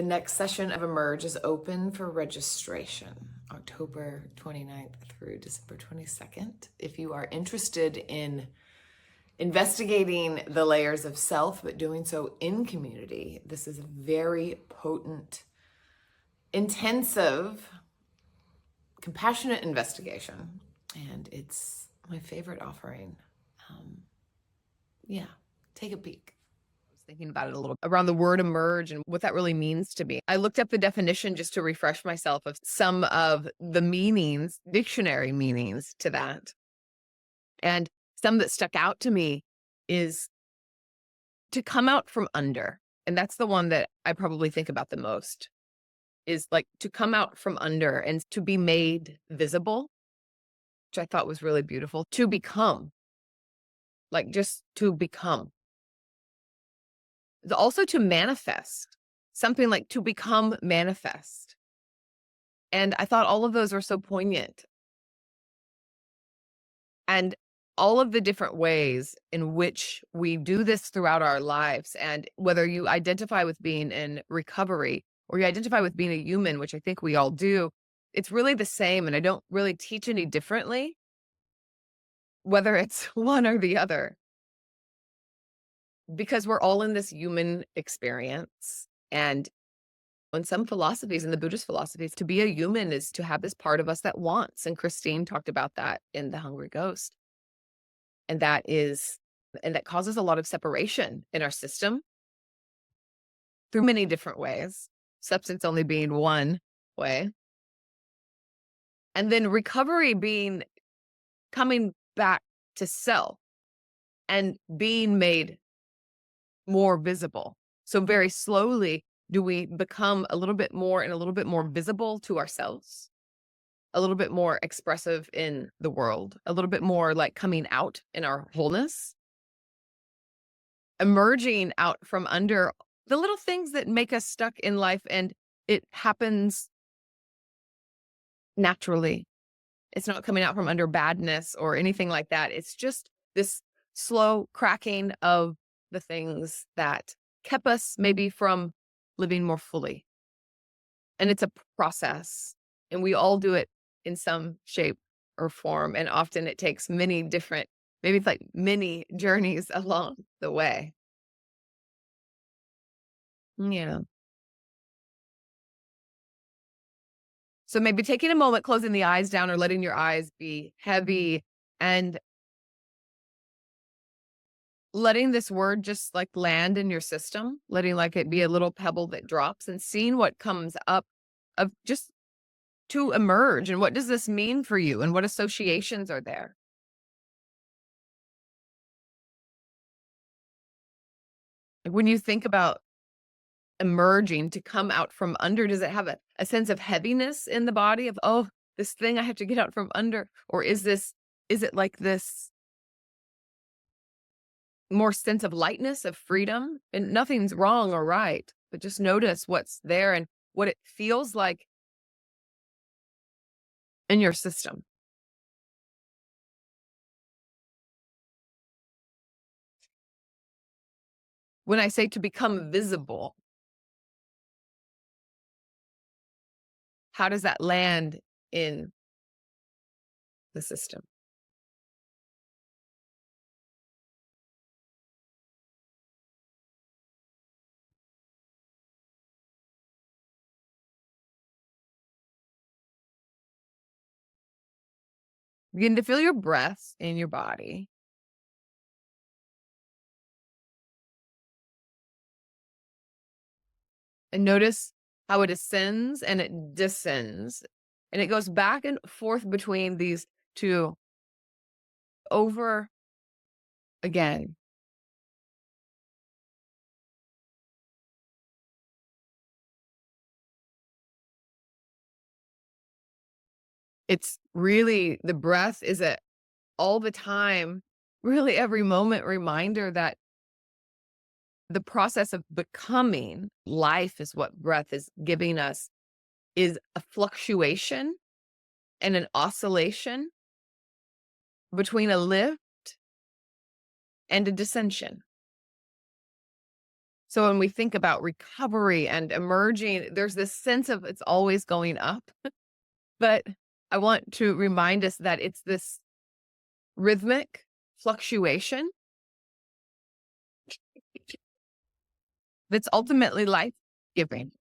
The next session of Emerge is open for registration, October 29th through December 22nd. If you are interested in investigating the layers of self, but doing so in community, this is a very potent, intensive, compassionate investigation. And it's my favorite offering. Yeah, take a peek. Thinking about it a little around the word emerge and what that really means to me. I looked up the definition just to refresh myself of some of the meanings, dictionary meanings to that. And some that stuck out to me is to come out from under. And that's the one that I probably think about the most, is like to come out from under and to be made visible, which I thought was really beautiful. To become, like just to become. Also to manifest, something like to become manifest. And I thought all of those were so poignant. And all of the different ways in which we do this throughout our lives, and whether you identify with being in recovery or you identify with being a human, which I think we all do, it's really the same. And I don't really teach any differently, whether it's one or the other, because we're all in this human experience. And in some philosophies, in the Buddhist philosophies, to be a human is to have this part of us that wants. And Christine talked about that in The Hungry Ghost. And that causes a lot of separation in our system through many different ways, substance only being one way. And then recovery being coming back to self and being made more visible. So very slowly do we become a little bit more and a little bit more visible to ourselves, a little bit more expressive in the world, a little bit more like coming out in our wholeness, emerging out from under the little things that make us stuck in life. And it happens naturally. It's not coming out from under badness or anything like that. It's just this slow cracking of the things that kept us maybe from living more fully. And it's a process, and we all do it in some shape or form. And often it takes many different, maybe it's like many journeys along the way. Yeah. So maybe taking a moment, closing the eyes down or letting your eyes be heavy and letting this word just like land in your system, letting like it be a little pebble that drops and seeing what comes up of just to emerge. And what does this mean for you? And what associations are there? Like when you think about emerging, to come out from under, does it have a sense of heaviness in the body of, oh, this thing I have to get out from under? Or is it like this more sense of lightness, of freedom? And nothing's wrong or right, but just notice what's there and what it feels like in your system. When I say to become visible, how does that land in the system? Begin to feel your breath in your body. And notice how it ascends and it descends. And it goes back and forth between these two over again. It's really, the breath is all the time, really every moment reminder that the process of becoming life is what breath is giving us, is a fluctuation and an oscillation between a lift and a descension. So when we think about recovery and emerging, there's this sense of it's always going up. But I want to remind us that it's this rhythmic fluctuation that's ultimately life giving.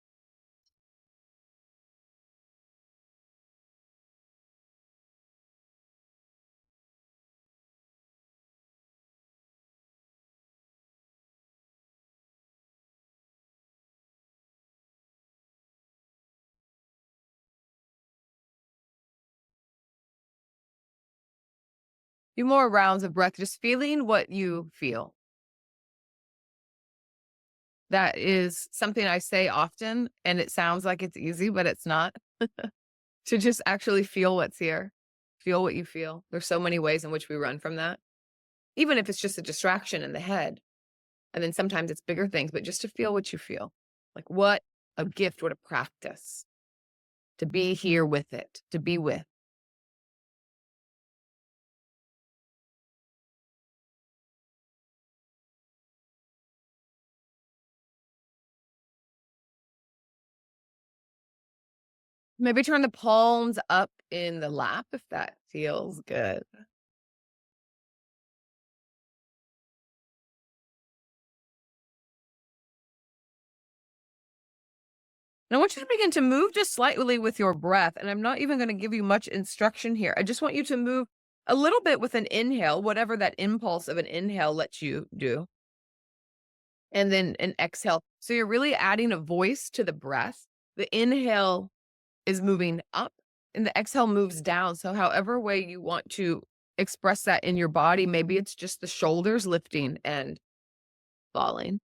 Few more rounds of breath, just feeling what you feel. That is something I say often, and it sounds like it's easy, but it's not. To just actually feel what's here, feel what you feel. There's so many ways in which we run from that, even if it's just a distraction in the head. And then sometimes it's bigger things, but just to feel what you feel. Like what a gift, what a practice to be here with it, to be with. Maybe turn the palms up in the lap if that feels good. And I want you to begin to move just slightly with your breath. And I'm not even going to give you much instruction here. I just want you to move a little bit with an inhale, whatever that impulse of an inhale lets you do, and then an exhale. So you're really adding a voice to the breath. The inhale is moving up and the exhale moves down. So, however way you want to express that in your body, maybe it's just the shoulders lifting and falling.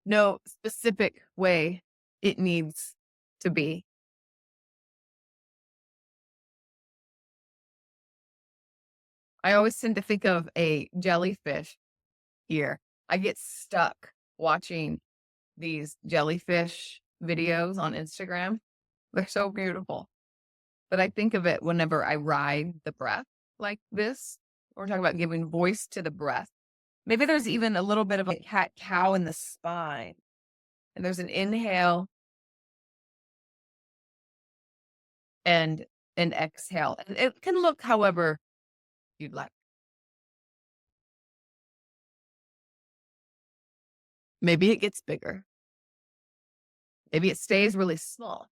No specific way it needs to be. I always tend to think of a jellyfish here. I get stuck watching these jellyfish videos on Instagram. They're so beautiful. But I think of it whenever I ride the breath like this. We're talking about giving voice to the breath. Maybe there's even a little bit of a cat cow in the spine. And there's an inhale and an exhale. And it can look however you'd like. Maybe it gets bigger. Maybe it stays really small.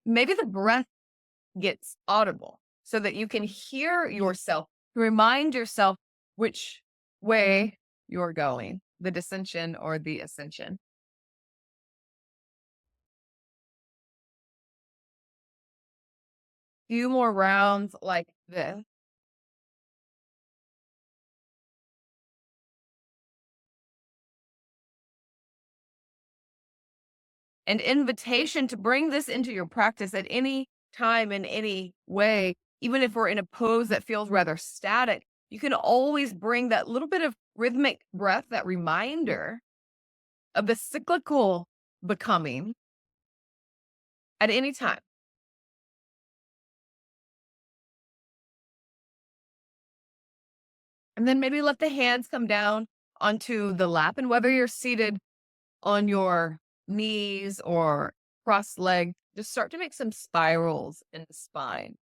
Maybe the breath gets audible so that you can hear yourself, remind yourself which way you're going, the descension or the ascension. Few more rounds like this. An invitation to bring this into your practice at any time in any way, even if we're in a pose that feels rather static, you can always bring that little bit of rhythmic breath, that reminder of the cyclical becoming at any time. And then maybe let the hands come down onto the lap. And whether you're seated on your knees or cross legged, just start to make some spirals in the spine.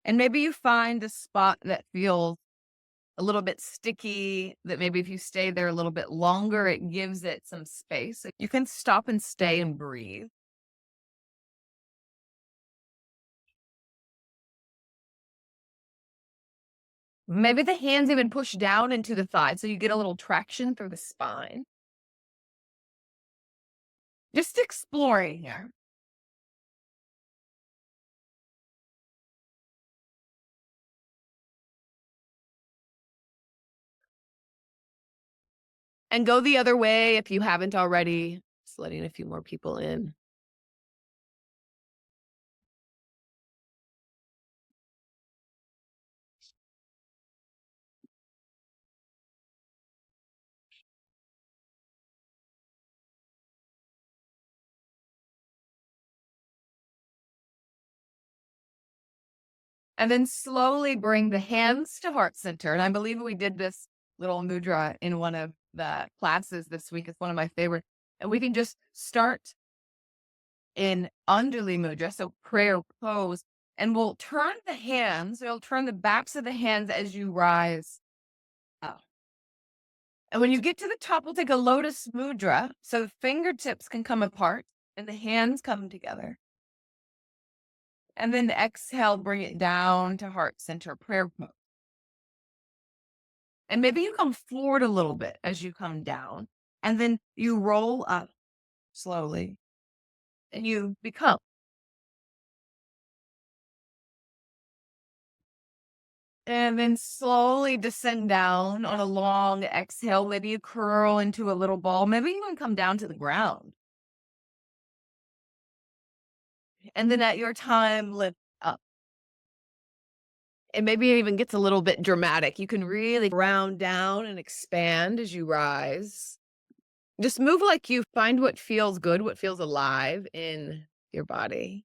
And maybe you find a spot that feels a little bit sticky, that maybe if you stay there a little bit longer, it gives it some space. You can stop and stay and breathe. Maybe the hands even push down into the thighs so you get a little traction through the spine. Just exploring here. And go the other way if you haven't already. Just letting a few more people in. And then slowly bring the hands to heart center. And I believe we did this little mudra in one of the classes this week. It's one of my favorite. And we can just start in Anjali mudra, so prayer pose, and we'll turn the hands, we'll turn the backs of the hands as you rise up. And when you get to the top, we'll take a lotus mudra, so the fingertips can come apart and the hands come together. And then exhale, bring it down to heart center, prayer pose. And maybe you come forward a little bit as you come down, and then you roll up slowly and you become. And then slowly descend down on a long exhale. Maybe you curl into a little ball. Maybe you even come down to the ground. And then at your time, lift up. And maybe it even gets a little bit dramatic. You can really round down and expand as you rise. Just move like you find what feels good, what feels alive in your body.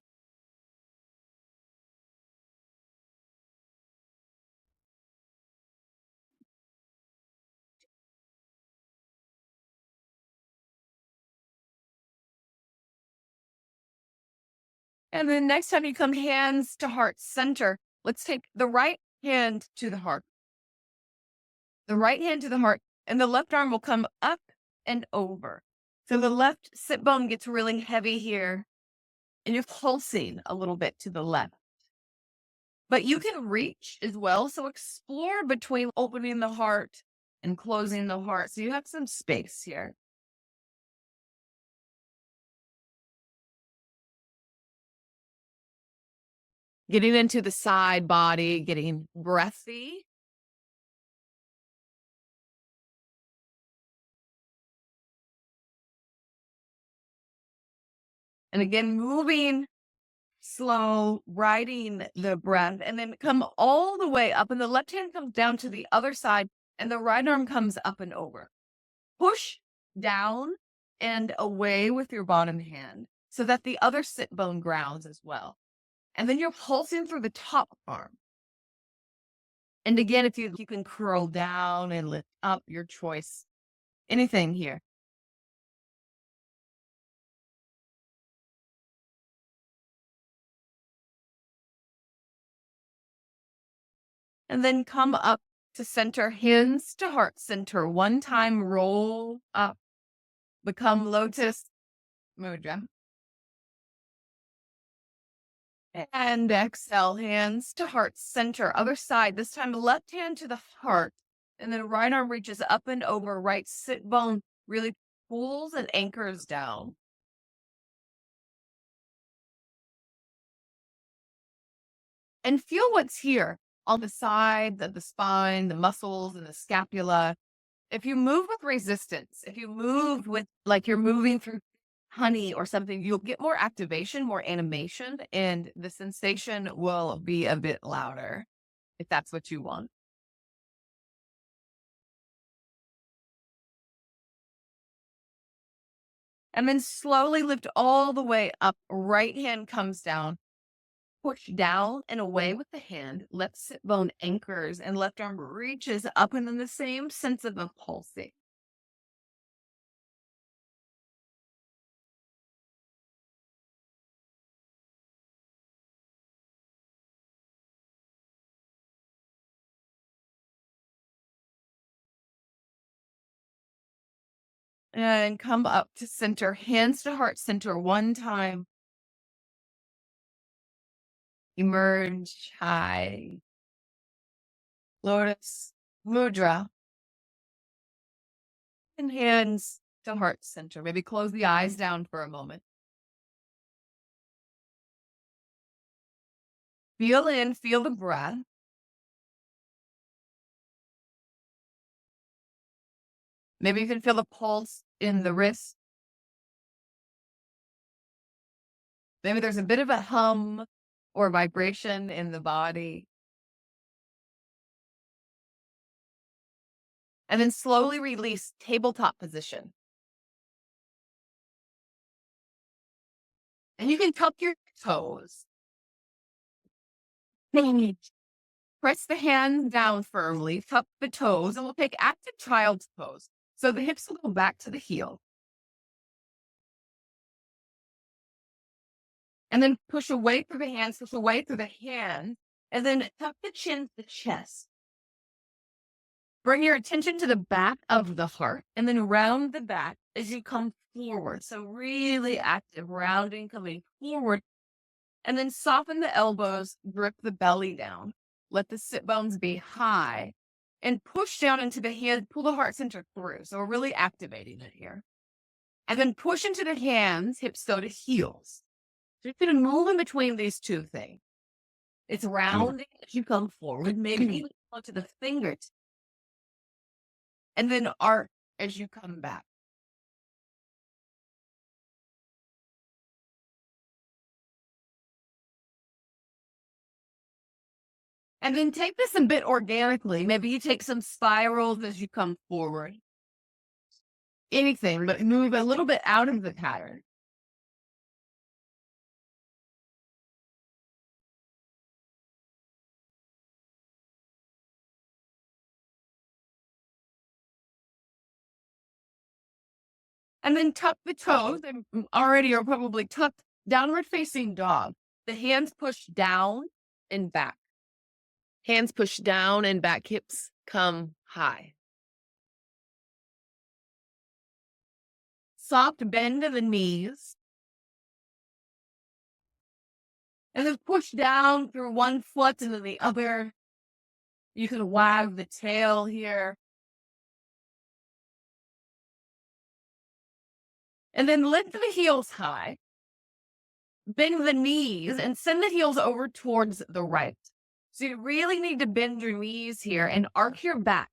And then next time you come hands to heart center, let's take the right hand to the heart. The right hand to the heart, and the left arm will come up and over. So the left sit bone gets really heavy here, and you're pulsing a little bit to the left. But you can reach as well. So explore between opening the heart and closing the heart. So you have some space here. Getting into the side body, getting breathy. And again, moving slow, riding the breath, and then come all the way up. And the left hand comes down to the other side, and the right arm comes up and over. Push down and away with your bottom hand so that the other sit bone grounds as well. And then you're pulsing through the top arm. And again, if you can curl down and lift up, your choice. Anything here. And then come up to center, hands to heart center. One time, roll up. Become lotus mudra. And exhale, hands to heart center. Other side, this time left hand to the heart. And then right arm reaches up and over. Right sit bone really pulls and anchors down. And feel what's here on the side of the spine, the muscles, and the scapula. If you move with resistance, if you move with like you're moving through honey or something, you'll get more activation, more animation, and the sensation will be a bit louder if that's what you want. And then slowly lift all the way up. Right hand comes down. Push down and away with the hand. Left sit bone anchors and left arm reaches up, and then the same sense of a pulsing. And come up to center, hands to heart center one time. Emerge high. Lotus mudra. And hands to heart center. Maybe close the eyes down for a moment. Feel in, feel the breath. Maybe you can feel the pulse in the wrist. Maybe there's a bit of a hum or vibration in the body. And then slowly release, tabletop position. And you can tuck your toes. Press the hands down firmly, tuck the toes, and we'll take active child's pose. So the hips will go back to the heel. And then push away through the hands, push away through the hand, and then tuck the chin to the chest. Bring your attention to the back of the heart, and then round the back as you come forward. So really active, rounding, coming forward. And then soften the elbows, grip the belly down. Let the sit bones be high. And push down into the hand, pull the heart center through. So we're really activating it here. And then push into the hands, hips go to heels. So you're going to move in between these two things. It's rounding as you come forward, maybe even onto the fingers. And then arc as you come back. And then take this a bit organically. Maybe you take some spirals as you come forward. Anything, but move a little bit out of the pattern. And then tuck the toes. They already are probably tucked. Downward facing dog. The hands push down and back. Hands push down and back. Hips come high. Soft bend of the knees. And then push down through one foot and then the other. You can wag the tail here. And then lift the heels high. Bend the knees and send the heels over towards the right. So you really need to bend your knees here and arc your back.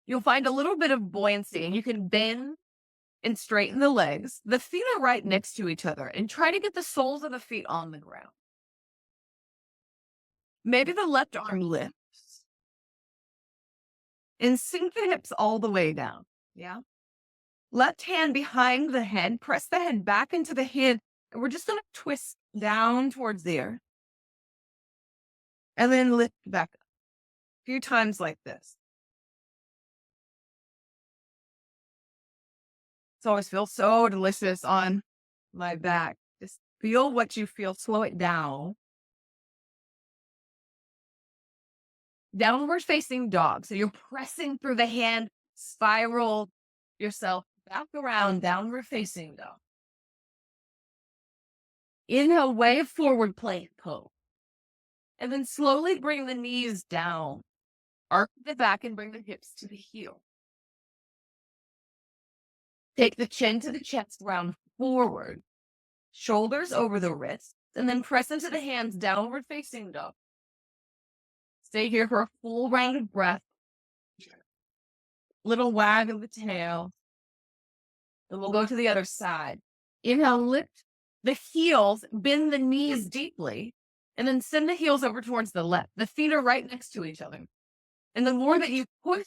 You'll find a little bit of buoyancy, and you can bend and straighten the legs. The feet are right next to each other, and try to get the soles of the feet on the ground. Maybe the left arm lifts. And sink the hips all the way down. Yeah. Left hand behind the head, press the head back into the hand, and we're just going to twist down towards there. And then lift back up. A few times like this. It always feels so delicious on my back. Just feel what you feel. Slow it down. Downward facing dog. So you're pressing through the hand, spiral yourself back around, downward facing dog. Inhale, wave forward, plank pose. And then slowly bring the knees down. Arc the back and bring the hips to the heel. Take the chin to the chest, round forward. Shoulders over the wrists. And then press into the hands, downward facing dog. Stay here for a full round of breath. Little wag of the tail. Then we'll go to the other side. Inhale, lift the heels, bend the knees deeply, and then send the heels over towards the left. The feet are right next to each other. And the more that you push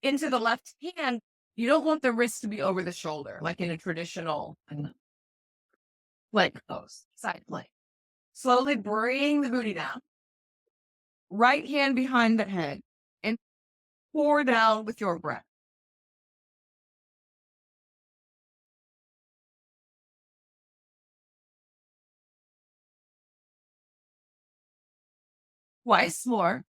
into the left hand, you don't want the wrist to be over the shoulder, like in a traditional plank pose, side plank. Slowly bring the booty down. Right hand behind the head, and pour down with your breath. Twice more.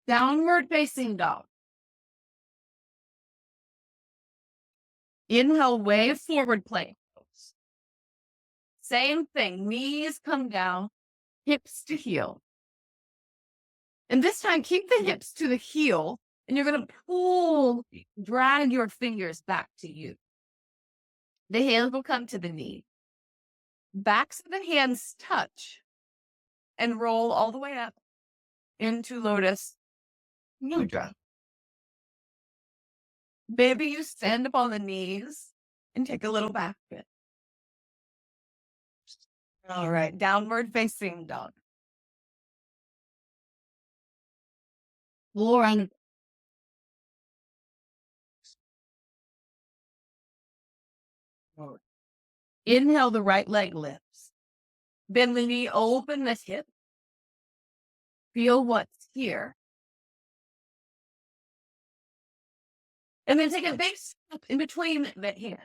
Downward facing dog. Inhale, wave forward plank pose. Same thing. Knees come down, hips to heel. And this time, keep the hips to the heel, and you're going to pull, drag your fingers back to you. The hands will come to the knee. Backs of the hands touch and roll all the way up into lotus mudra. Maybe you stand up on the knees and take a little back bend. All right, downward facing dog. Lauren. Inhale, the right leg lifts. Bend the knee, open the hip. Feel what's here. And then take a big step in between the hand.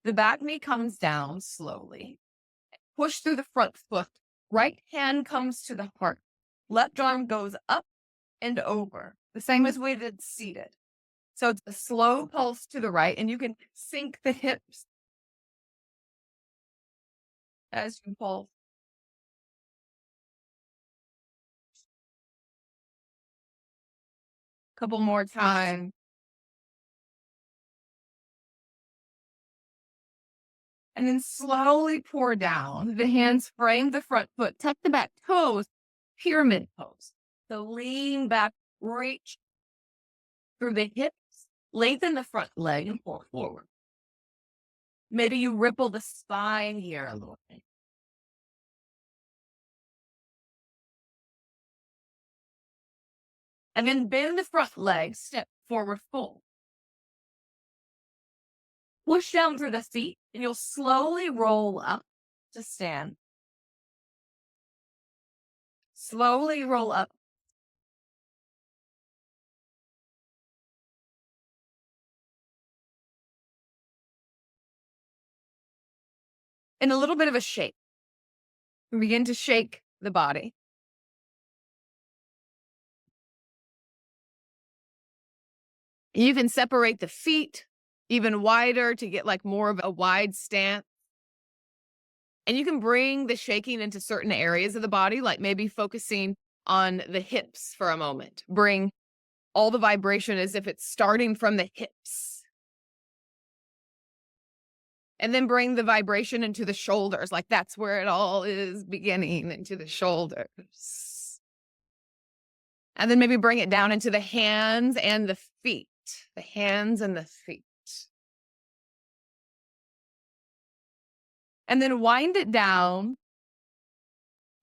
The back knee comes down slowly. Push through the front foot. Right hand comes to the heart. Left arm goes up and over, the same as we did seated. So it's a slow pulse to the right, and you can sink the hips as you pulse. Couple more times. And then slowly pour down. The hands frame the front foot. Tuck the back toes. Pyramid pose. So lean back, reach through the hips. Lengthen the front leg and pull forward. Maybe you ripple the spine here a little bit. And then bend the front leg, step forward, fold. Push down through the feet, and you'll slowly roll up to stand. Slowly roll up. In a little bit of a shake. Begin to shake the body. You can separate the feet even wider to get like more of a wide stance. And you can bring the shaking into certain areas of the body, like maybe focusing on the hips for a moment. Bring all the vibration as if it's starting from the hips. And then bring the vibration into the shoulders, like that's where it all is beginning, into the shoulders. And then maybe bring it down into the hands and the feet. The hands and the feet. And then wind it down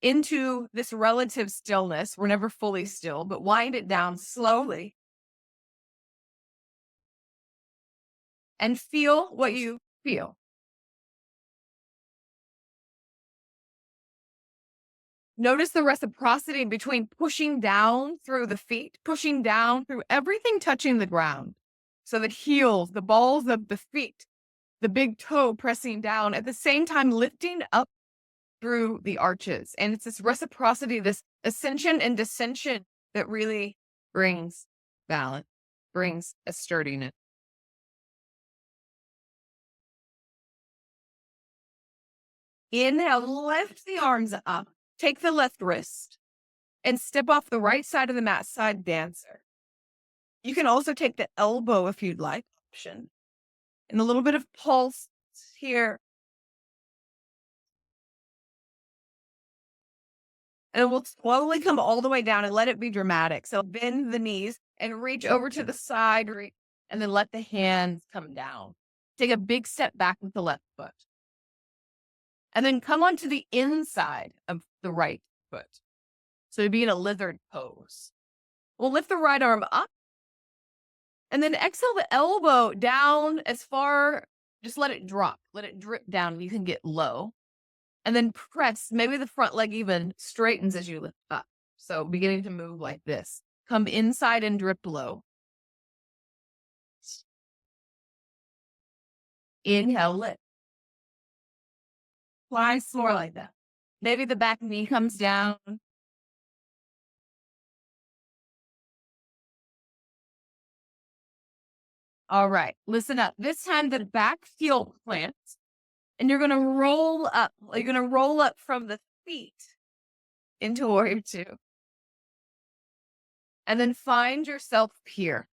into this relative stillness. We're never fully still, but wind it down slowly. And feel what you feel. Notice the reciprocity between pushing down through the feet, pushing down through everything touching the ground. So the heels, the balls of the feet, the big toe pressing down, at the same time lifting up through the arches. And it's this reciprocity, this ascension and descension that really brings balance, brings a sturdiness. Inhale, lift the arms up. Take the left wrist and step off the right side of the mat, side dancer. You can also take the elbow if you'd like, option. And a little bit of pulse here. And we'll slowly come all the way down and let it be dramatic. So bend the knees and reach over to the side, and then let the hands come down. Take a big step back with the left foot. And then come onto the inside of the right foot. So be in a lizard pose. We'll lift the right arm up. And then exhale the elbow down as far, just let it drop. Let it drip down. You can get low. And then press, maybe the front leg even straightens as you lift up. So beginning to move like this. Come inside and drip low. Inhale, lift. Fly more like that. Maybe the back knee comes down. All right, listen up. This time the back heel plants, and you're going to roll up. You're going to roll up from the feet into warrior two. And then find yourself here.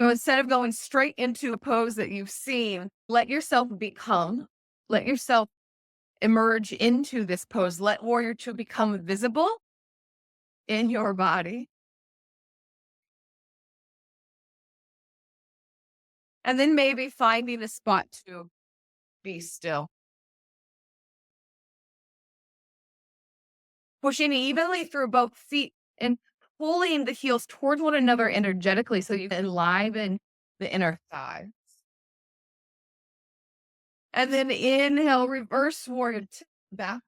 So instead of going straight into a pose that you've seen, let yourself become, let yourself emerge into this pose. Let warrior two become visible in your body. And then maybe finding a spot to be still. Pushing evenly through both feet and pulling the heels towards one another energetically so you can enliven the inner thighs. And then inhale, reverse warrior back.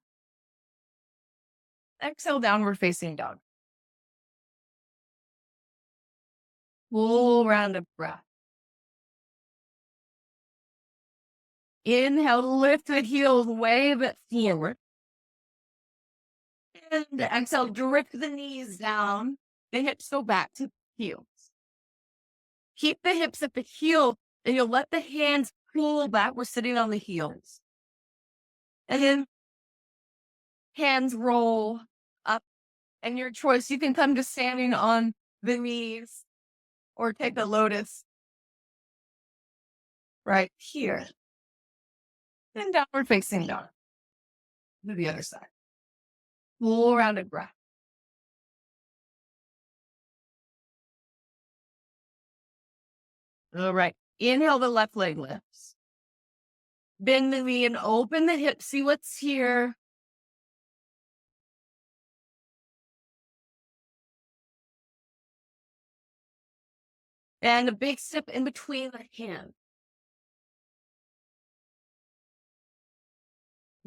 Exhale, downward facing dog. Full round of breath. Inhale, lift the heels, wave it forward. And exhale, drift the knees down. The hips go back to heels. Keep the hips at the heel, and you'll let the hands pull back. We're sitting on the heels. And then hands roll up. And your choice, you can come to standing on the knees or take a lotus right here. Then downward facing dog. To the other side. Full rounded breath. All right. Inhale, the left leg lifts. Bend the knee and open the hips. See what's here. And a big step in between the hands.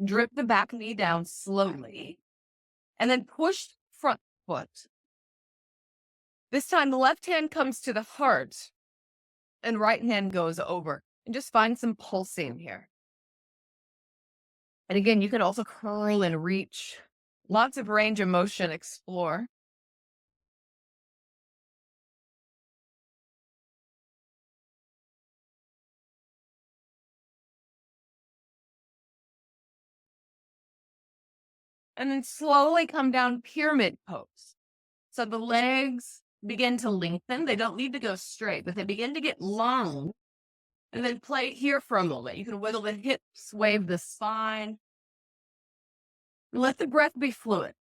Drip the back knee down slowly. And then push front foot. This time, the left hand comes to the heart and right hand goes over. And just find some pulsing here. And again, you can also curl and reach. Lots of range of motion, explore. And then slowly come down pyramid pose. So the legs begin to lengthen. They don't need to go straight, but they begin to get long. And then play here for a moment. You can wiggle the hips, wave the spine. Let the breath be fluid.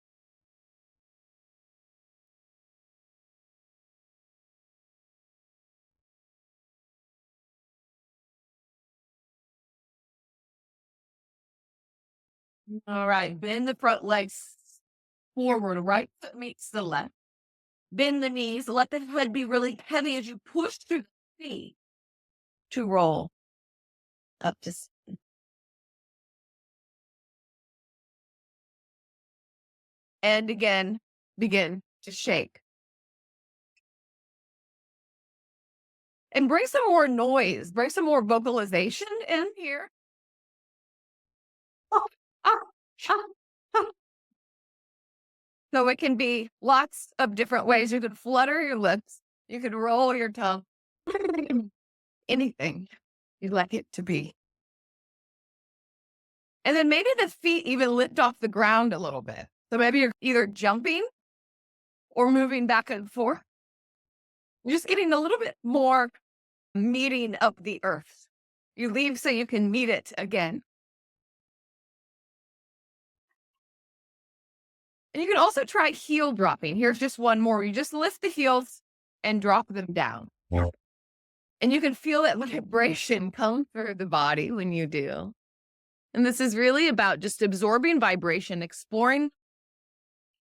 All right, bend the front legs forward. Right foot meets the left. Bend the knees. Let the head be really heavy as you push through the feet to roll up to sit. And again, begin to shake. And bring some more noise. Bring some more vocalization in here. So it can be lots of different ways. You could flutter your lips. You could roll your tongue. Anything you'd like it to be. And then maybe the feet even lift off the ground a little bit. So maybe you're either jumping or moving back and forth. You're just getting a little bit more meeting of the earth. You leave so you can meet it again. And you can also try heel dropping. Here's just one more. You just lift the heels and drop them down. Yeah. And you can feel that vibration come through the body when you do. And this is really about just absorbing vibration, exploring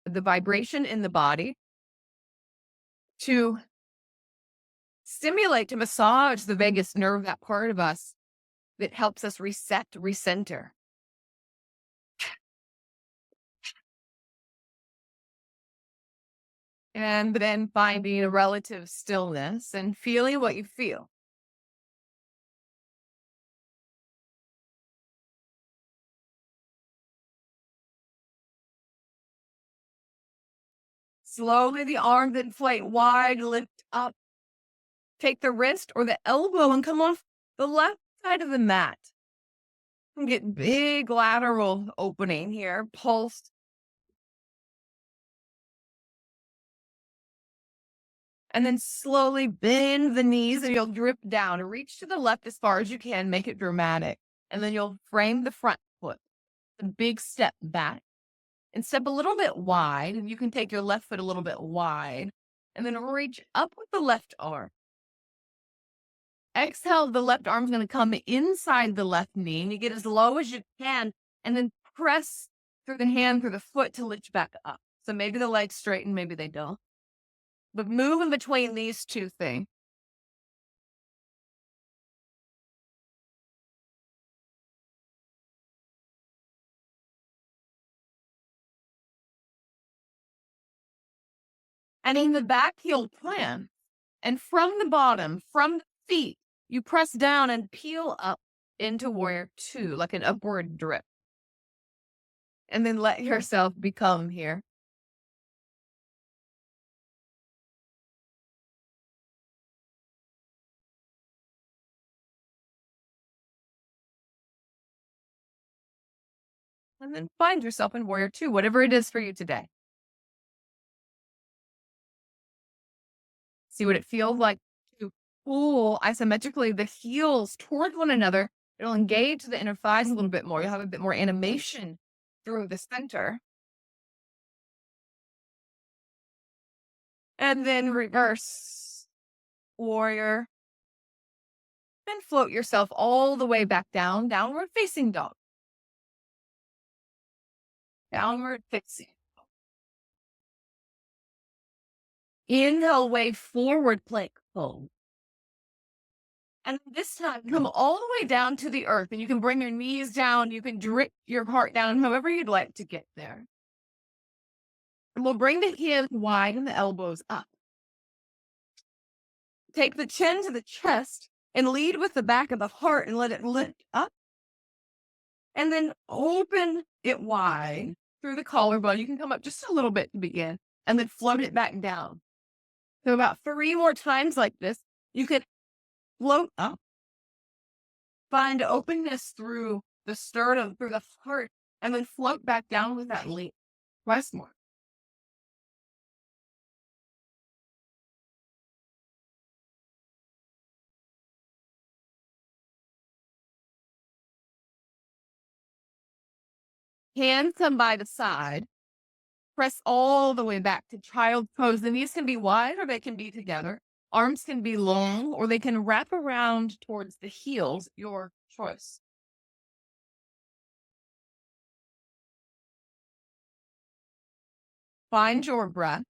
the vibration in the body to stimulate, to massage the vagus nerve, that part of us that helps us reset, recenter. And then finding a relative stillness and feeling what you feel. Slowly the arms inflate wide, lift up. Take the wrist or the elbow and come off the left side of the mat. And get big lateral opening here, pulse. And then slowly bend the knees and you'll drip down and reach to the left as far as you can, make it dramatic. And then you'll frame the front foot, a big step back and step a little bit wide. And you can take your left foot a little bit wide and then reach up with the left arm. Exhale, the left arm's going to come inside the left knee and you get as low as you can and then press through the hand, through the foot to lift back up. So maybe the legs straighten, maybe they don't. But move in between these two things. And in the back heel plan, and from the bottom, from the feet, you press down and peel up into warrior two, like an upward drip. And then let yourself become here. And then find yourself in warrior two, whatever it is for you today. See what it feels like to pull isometrically the heels toward one another. It'll engage the inner thighs a little bit more. You'll have a bit more animation through the center. And then reverse warrior. And float yourself all the way back down, downward facing dog. Downward facing. Inhale, way forward plank pose. And this time, come all the way down to the earth. And you can bring your knees down. You can drip your heart down, however you'd like to get there. And we'll bring the hands wide and the elbows up. Take the chin to the chest and lead with the back of the heart and let it lift up. And then open it wide through the collarbone. You can come up just a little bit to begin and then float it back down. So about 3 more times like this, you can float up. Find openness through the sternum, through the heart, and then float back down with that leap. Rest more. Hands come by the side. Press all the way back to child's pose. The knees can be wide or they can be together. Arms can be long or they can wrap around towards the heels, your choice. Find your breath.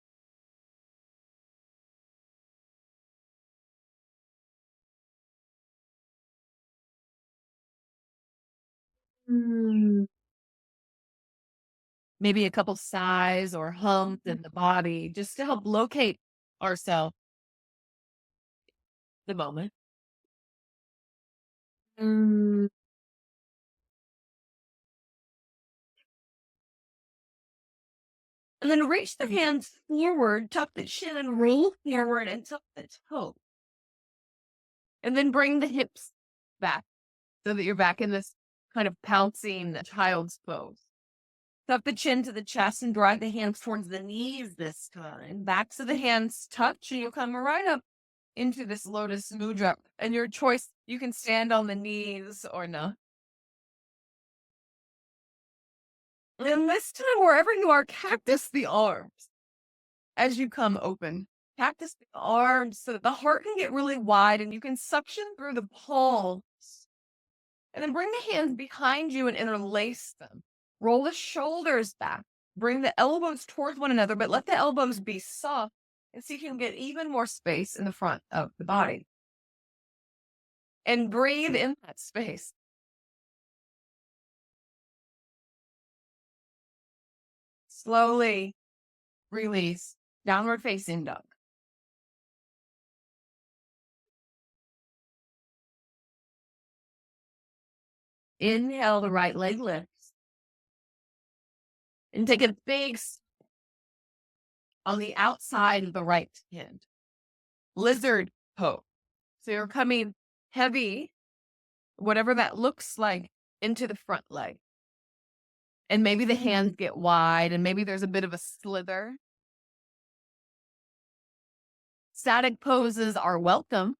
Maybe a couple sighs or hums in the body just to help locate ourselves the moment. And then reach the hands forward, tuck the chin and roll forward and tuck the toe. And then bring the hips back so that you're back in this kind of pouncing child's pose. Tuck the chin to the chest and drive the hands towards the knees this time. Backs of the hands touch and you'll come right up into this lotus mudra. And your choice, you can stand on the knees or not. And this time, wherever you are, cactus the arms as you come open. Cactus the arms so that the heart can get really wide and you can suction through the palms. And then bring the hands behind you and interlace them. Roll the shoulders back. Bring the elbows towards one another, but let the elbows be soft and see if you can get even more space in the front of the body. And breathe in that space. Slowly release. Downward facing dog. Inhale, the right leg lifts. And take a big on the outside of the right hand. Lizard pose. So you're coming heavy, whatever that looks like, into the front leg. And maybe the hands get wide and maybe there's a bit of a slither. Static poses are welcome,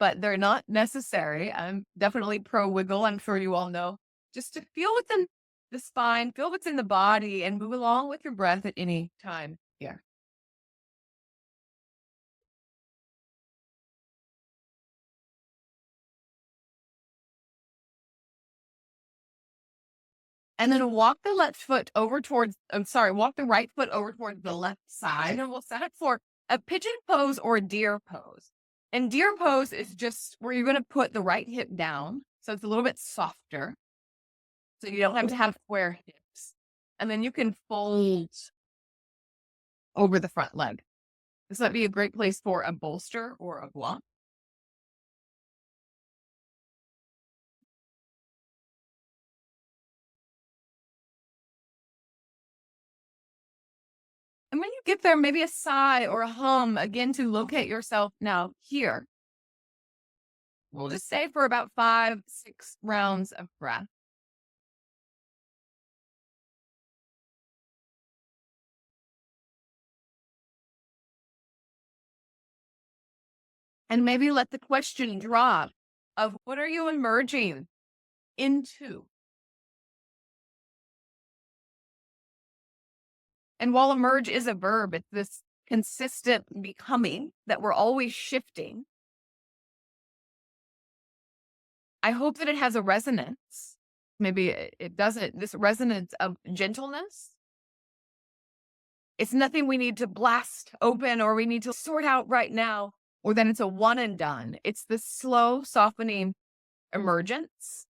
but they're not necessary. I'm definitely pro wiggle. I'm sure you all know. Just to feel what's in the spine, feel what's in the body, and move along with your breath at any time here. And then walk the left foot over towards, walk the right foot over towards the left side. And we'll set up for a pigeon pose or a deer pose. And deer pose is just where you're going to put the right hip down. So it's a little bit softer. So you don't have to have square hips. And then you can fold over the front leg. This might be a great place for a bolster or a block. And when you get there, maybe a sigh or a hum again to locate yourself now here. We'll just stay for about 5, 6 rounds of breath. And maybe let the question drop of what are you emerging into? And while emerge is a verb, it's this consistent becoming that we're always shifting. I hope that it has a resonance. Maybe it doesn't. This resonance of gentleness. It's nothing we need to blast open or we need to sort out right now, or then it's a one and done. It's the slow softening emergence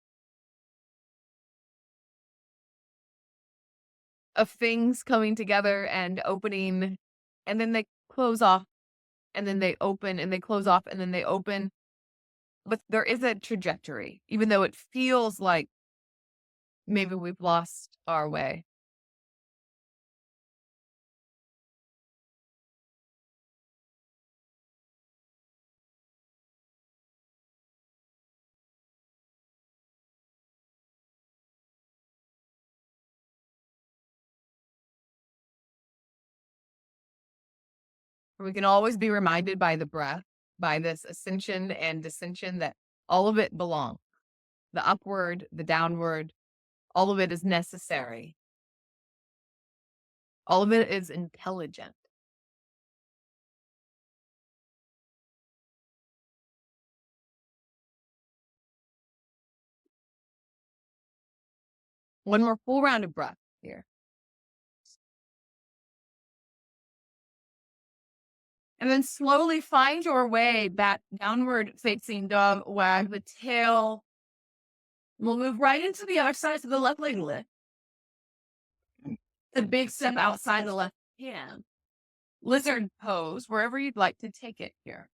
of things coming together and opening, and then they close off, and then they open, and they close off, and then they open. But there is a trajectory, even though it feels like maybe we've lost our way. We can always be reminded by the breath, by this ascension and descension, that all of it belongs. The upward, the downward, all of it is necessary. All of it is intelligent. One more full round of breath here. And then slowly find your way back downward facing dog, wag the tail. We'll move right into the other side of the left leg lift. The big step outside the left hand. Lizard pose, wherever you'd like to take it here.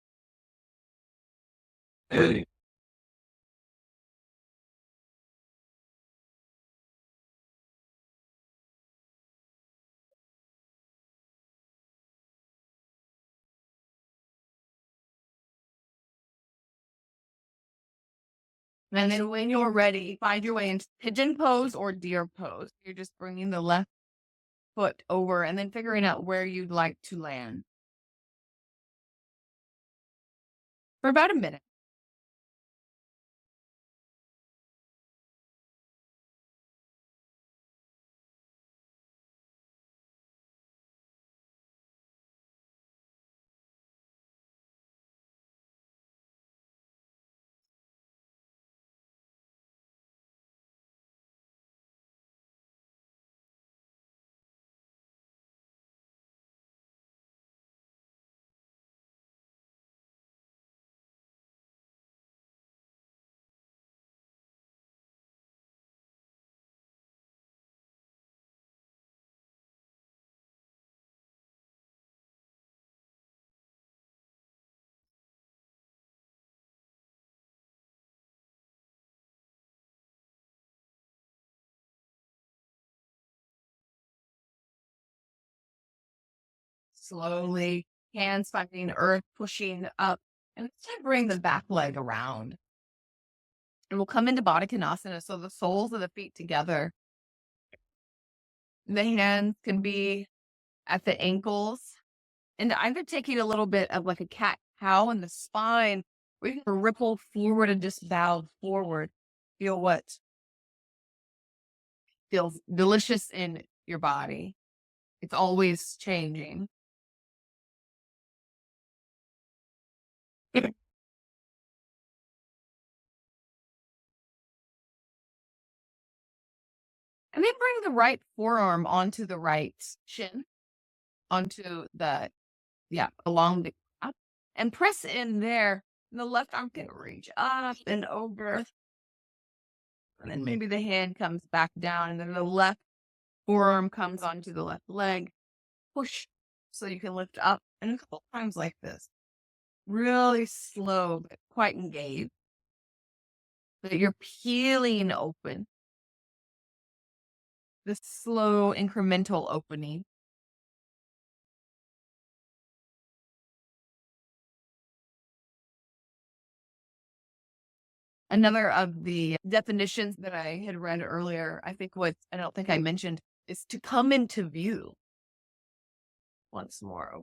And then when you're ready, find your way into pigeon pose or deer pose. You're just bringing the left foot over and then figuring out where you'd like to land. For about a minute. Slowly, hands finding earth, pushing up, and let's bring the back leg around. And we'll come into Baddha Konasana, so the soles of the feet together. The hands can be at the ankles, and either taking a little bit of like a cat-cow in the spine, or you can ripple forward and just bow forward. Feel what feels delicious in your body. It's always changing. And then bring the right forearm onto the right shin, onto the, along the up, and press in there. And the left arm can reach up and over. And then maybe the hand comes back down, and then the left forearm comes onto the left leg. Push So you can lift up and a couple times like this. Really slow, but quite engaged. That you're peeling open. The slow incremental opening. Another of the definitions that I had read earlier, I don't think I mentioned, is to come into view once more.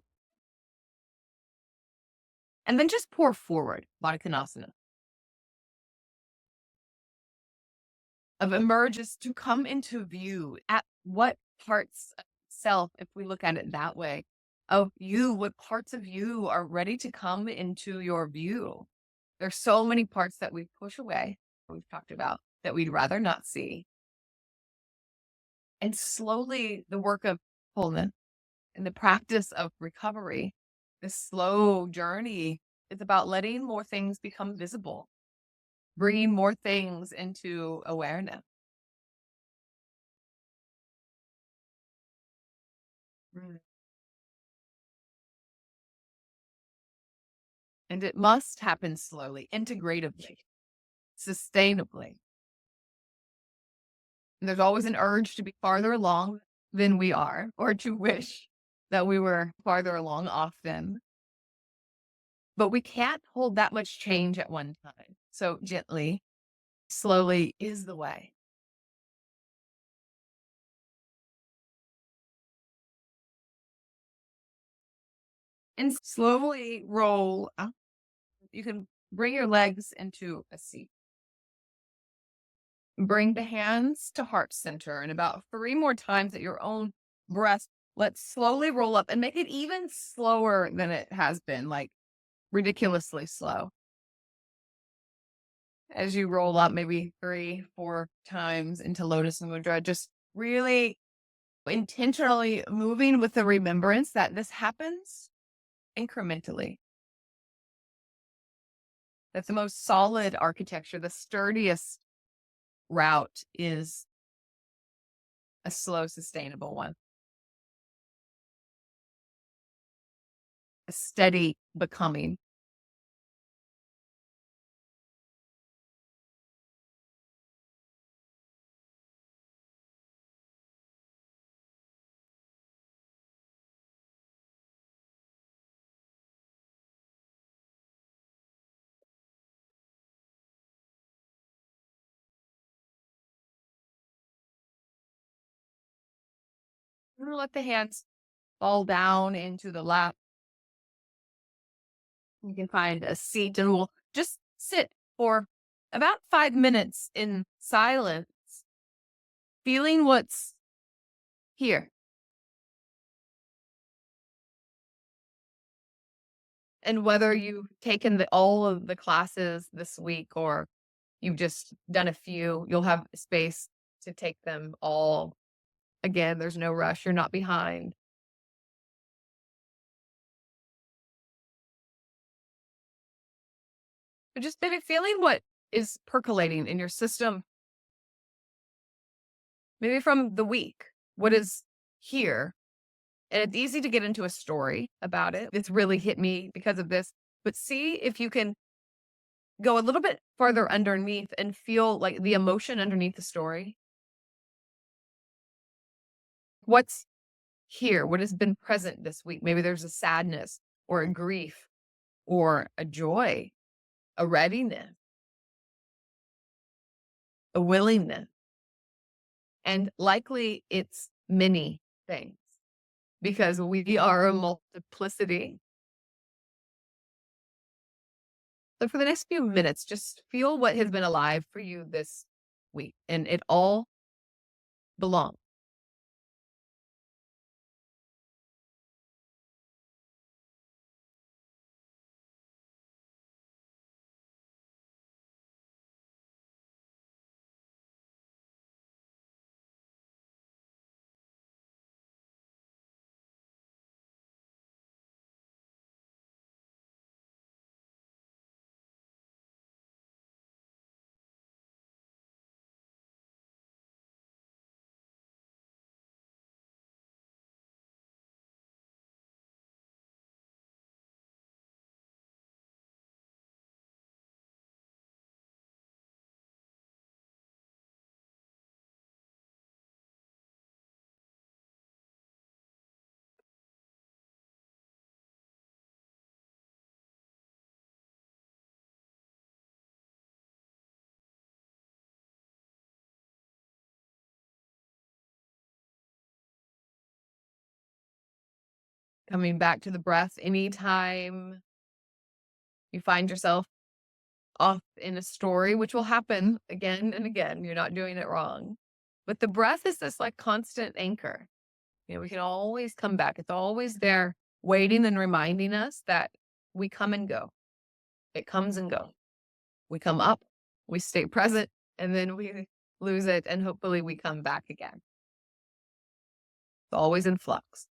And then just pour forward, Baddha of emerge is to come into view at what parts of self, if we look at it that way, of you, what parts of you are ready to come into your view. There's so many parts that we push away, we've talked about, that we'd rather not see. And slowly the work of wholeness and the practice of recovery, this slow journey, is about letting more things become visible, bringing more things into awareness. Mm. And it must happen slowly, integratively, sustainably. And there's always an urge to be farther along than we are, or to wish that we were farther along often. But we can't hold that much change at one time. So gently, slowly is the way. And slowly roll up. You can bring your legs into a seat. Bring the hands to heart center, and about 3 more times at your own breath, let's slowly roll up and make it even slower than it has been, like ridiculously slow. As you roll up, maybe 3, 4 times into Lotus Mudra, just really intentionally moving with the remembrance that this happens incrementally. That the most solid architecture, the sturdiest route is a slow, sustainable one. A steady becoming. We're gonna let the hands fall down into the lap. You can find a seat and we'll just sit for about 5 minutes in silence, feeling what's here. And whether you've taken all of the classes this week or you've just done a few, you'll have space to take them all. Again, there's no rush. You're not behind. But just maybe feeling what is percolating in your system, maybe from the week, what is here. And it's easy to get into a story about it. It's really hit me because of this. But see if you can go a little bit farther underneath and feel like the emotion underneath the story. What's here? What has been present this week? Maybe there's a sadness or a grief or a joy, a readiness, a willingness. And likely it's many things because we are a multiplicity. So for the next few minutes, just feel what has been alive for you this week, and it all belongs. Coming back to the breath anytime you find yourself off in a story, which will happen again and again. You're not doing it wrong. But the breath is this like constant anchor. We can always come back. It's always there waiting and reminding us that we come and go. It comes and goes. We come up, we stay present, and then we lose it, and hopefully we come back again. It's always in flux.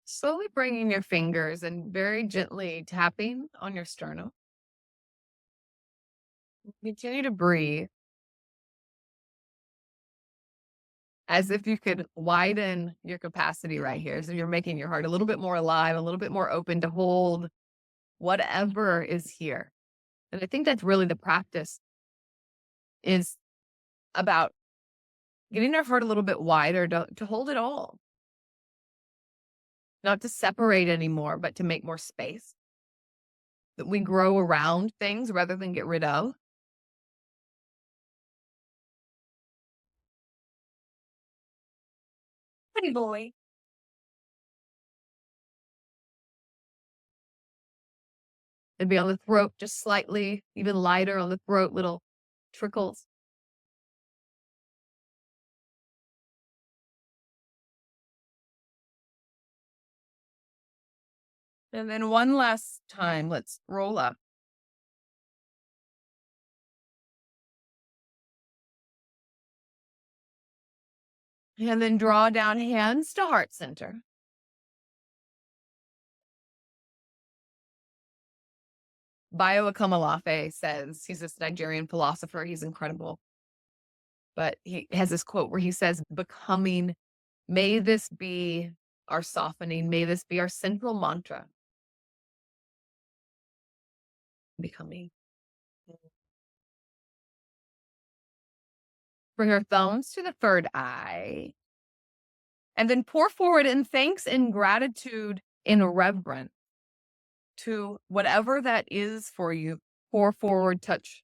Slowly bringing your fingers and very gently tapping on your sternum. Continue to breathe as if you could widen your capacity right here. So you're making your heart a little bit more alive, a little bit more open to hold whatever is here. And I think that's really the practice is about getting our heart a little bit wider to hold it all. Not to separate anymore, but to make more space. That we grow around things rather than get rid of. Pretty boy. It'd be on the throat, just slightly, even lighter on the throat, little trickles. And then one last time, let's roll up. And then draw down hands to heart center. 𝙎𝙪𝙥𝙚𝙧 says, he's this Nigerian philosopher, he's incredible. But he has this quote where he says, becoming, may this be our softening, may this be our central mantra. Becoming. Bring our thumbs to the third eye. And then pour forward in thanks and gratitude in reverence to whatever that is for you. Pour forward, touch